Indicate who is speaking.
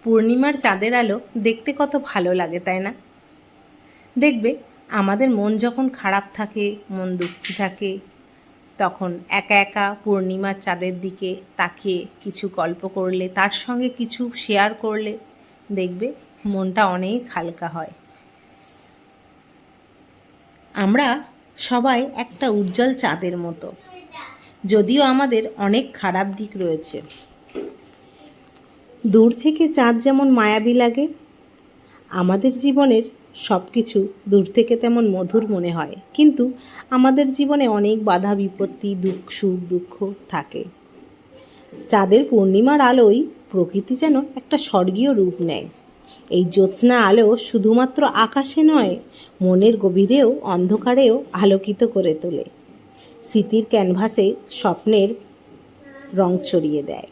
Speaker 1: পূর্ণিমার চাঁদের আলো দেখতে কত ভালো লাগে, তাই না? দেখবে, আমাদের মন যখন খারাপ থাকে, মন দুঃখী থাকে, তখন একা একা পূর্ণিমার চাঁদের দিকে তাকিয়ে কিছু গল্প করলে, তার সঙ্গে কিছু শেয়ার করলে, দেখবে মনটা অনেক হালকা হয়। আমরা সবাই একটা উজ্জ্বল চাঁদের মতো, যদিও আমাদের অনেক খারাপ দিক রয়েছে। দূর থেকে চাঁদ যেমন মায়াবী লাগে, আমাদের জীবনের সব কিছু দূর থেকে তেমন মধুর মনে হয়। কিন্তু আমাদের জীবনে অনেক বাধা বিপত্তি, সুখ দুঃখ থাকে। চাঁদের পূর্ণিমার আলোয় প্রকৃতি যেন একটা স্বর্গীয় রূপ নেয়। এই জ্যোৎস্না আলো শুধুমাত্র আকাশে নয়, মনের গভীরেও অন্ধকারেও আলোকিত করে তোলে। স্মৃতির ক্যানভাসে স্বপ্নের রং ছড়িয়ে দেয়।